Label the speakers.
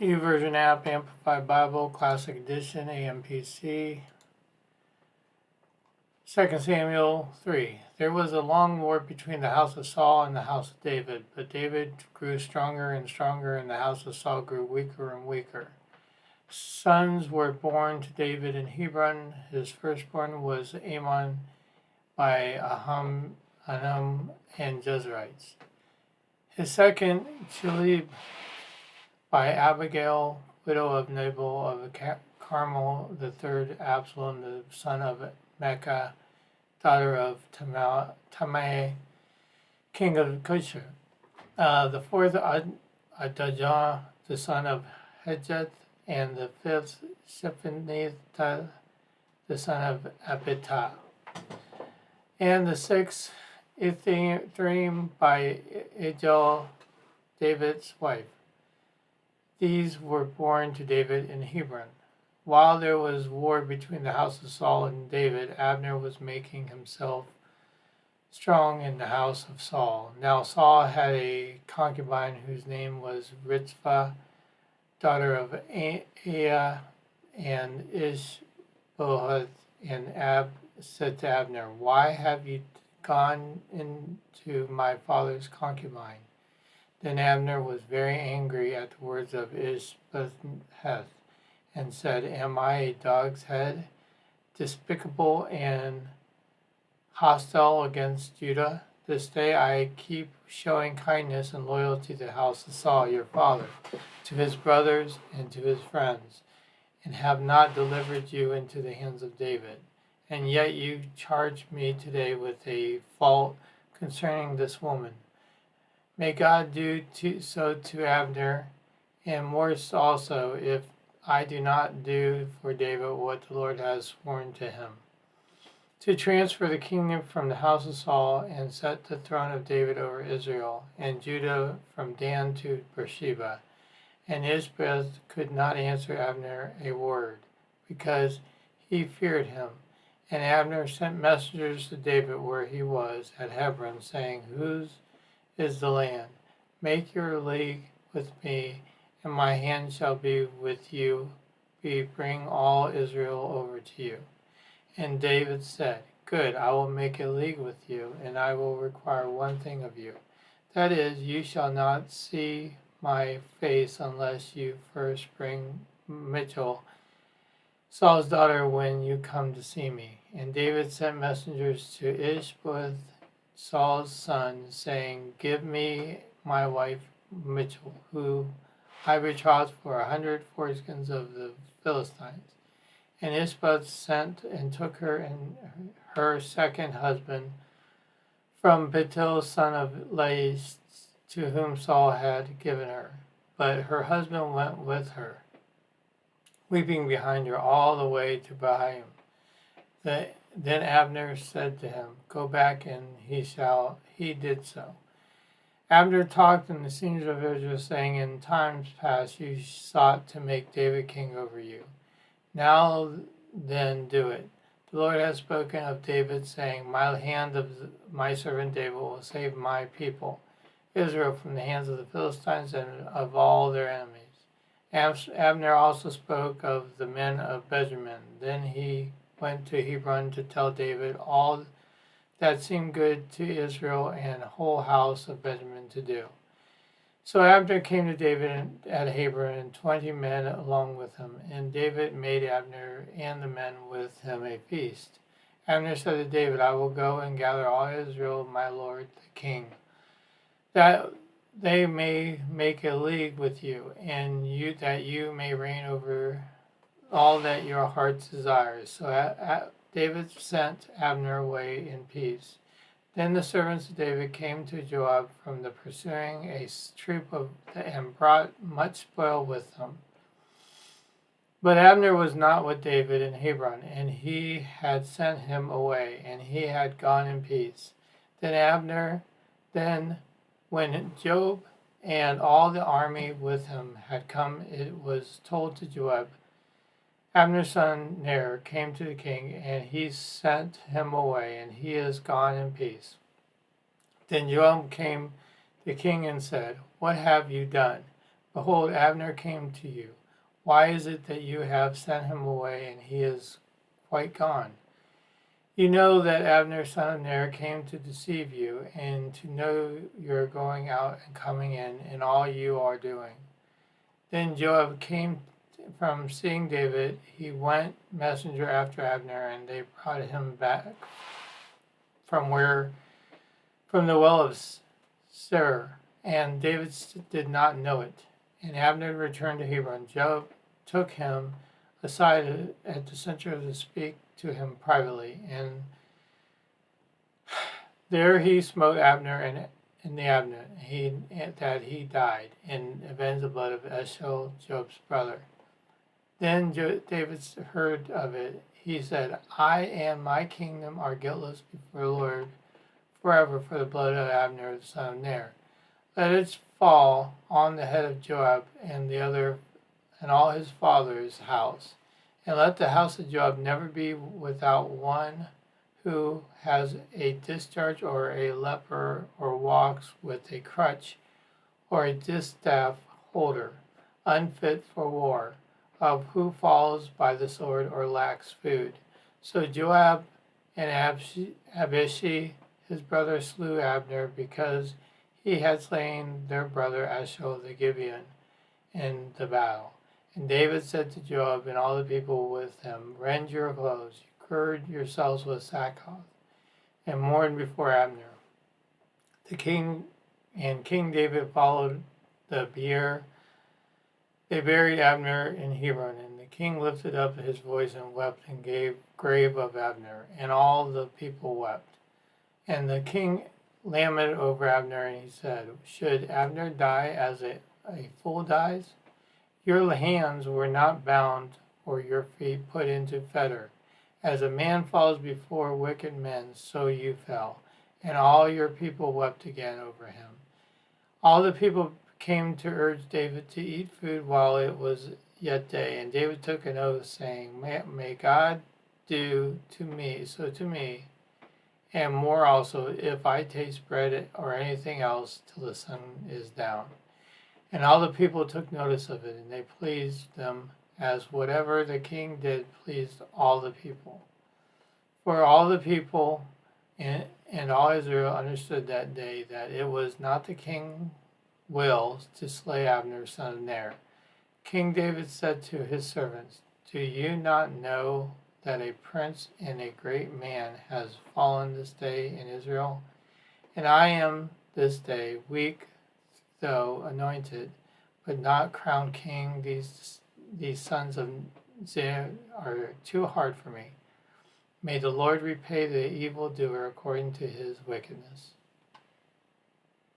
Speaker 1: YouVersion app, Amplified Bible, Classic Edition, AMPC. 2 Samuel 3. There was a long war between the house of Saul and the house of David, but David grew stronger and stronger, and the house of Saul grew weaker and weaker. Sons were born to David in Hebron. His firstborn was Amnon by Anam and Jezreelites. His second, Chelib, by Abigail, widow of Nabal of Carmel. The third, Absalom, the son of Mecca, daughter of Tamai, king of Cush. The fourth, Adajah, the son of Hejeth, and the fifth, Shephanitha, the son of Abitah. And the sixth, Ithream by Ijel, David's wife. These were born to David in Hebron. While there was war between the house of Saul and David, Abner was making himself strong in the house of Saul. Now Saul had a concubine whose name was Rizpah, daughter of Aiah and Ishbosheth, and Ab said to Abner, "Why have you gone into my father's concubine?" Then Abner was very angry at the words of Ishbosheth, and said, "Am I a dog's head, despicable and hostile against Judah? This day I keep showing kindness and loyalty to the house of Saul, your father, to his brothers and to his friends, and have not delivered you into the hands of David. And yet you charge me today with a fault concerning this woman. May God do so to Abner, and worse also, if I do not do for David what the Lord has sworn to him, to transfer the kingdom from the house of Saul and set the throne of David over Israel and Judah from Dan to Beersheba." And Ishbosheth could not answer Abner a word, because he feared him. And Abner sent messengers to David where he was at Hebron, saying, "Whose is the land? Make your league with me, and my hand shall be with you. Bring all Israel over to you." And David said, "Good, I will make a league with you, and I will require one thing of you. That is, you shall not see my face unless you first bring Michal, Saul's daughter, when you come to see me." And David sent messengers to Ishbosheth, Saul's son, saying, "Give me my wife Michal, who I betrothed for 100 foreskins of the Philistines." And Ishbosheth sent and took her and her second husband from Bethuel, son of Laish, to whom Saul had given her. But her husband went with her, weeping behind her all the way to Bahaim. Then Abner said to him, "Go back," and he did so. Abner talked in the scenes of Israel, saying, "In times past you sought to make David king over you. Now then do it. The Lord has spoken of David, saying, my hand of my servant David will save my people, Israel, from the hands of the Philistines and of all their enemies." Abner also spoke of the men of Benjamin. Then he went to Hebron to tell David all that seemed good to Israel and the whole house of Benjamin to do. So Abner came to David at Hebron, and 20 men along with him. And David made Abner and the men with him a feast. Abner said to David, "I will go and gather all Israel, my lord the king, that they may make a league with you, and that you may reign over all that your heart desires." So David sent Abner away in peace. Then the servants of David came to Joab from the pursuing a troop and brought much spoil with them. But Abner was not with David in Hebron, and he had sent him away, and he had gone in peace. Then when Joab and all the army with him had come, it was told to Joab, Abner's son Ner came to the king, and he sent him away, and he is gone in peace. Then Joab came to the king and said, "What have you done?" Behold, Abner came to you. Why is it that you have sent him away, and he is quite gone? You know that Abner, son of Ner, came to deceive you, and to know your going out and coming in, and all you are doing. Then Joab came from seeing David. He went messenger after Abner, and they brought him back from the well of Sir, and David did not know it. And Abner returned to Hebron. Joab took him aside at the center to speak to him privately, and there he smote Abner in the abdomen, that he died, and avenged the blood of Eshel, Joab's brother. Then David heard of it. He said, I and my kingdom are guiltless before the Lord forever for the blood of Abner, the son of Ner. Let it fall on the head of Joab and all his father's house. And let the house of Joab never be without one who has a discharge or a leper or walks with a crutch or a distaff holder, unfit for war, of who falls by the sword or lacks food. So Joab and Abishai his brother slew Abner because he had slain their brother Ashel the Gibeon in the battle. And David said to Joab and all the people with him, Rend your clothes, gird yourselves with sackcloth, and mourn before Abner. King David followed the bier. They buried Abner in Hebron, and the king lifted up his voice and wept and gave grave of Abner, and all the people wept. And the king lamented over Abner, and he said, Should Abner die as a fool dies? Your hands were not bound, or your feet put into fetter. As a man falls before wicked men, so you fell, and all your people wept again over him. All the people came to urge David to eat food while it was yet day, and David took an oath, saying, May God do to me, and more also, if I taste bread or anything else till the sun is down. And all the people took notice of it, and they pleased them, as whatever the king did pleased all the people. For all the people and all Israel understood that day that it was not the king's will to slay Abner, son of Ner. King David said to his servants, Do you not know that a prince and a great man has fallen this day in Israel? And I am this day weak, though anointed, but not crowned king. These sons of Zeruiah are too hard for me. May the Lord repay the evildoer according to his wickedness.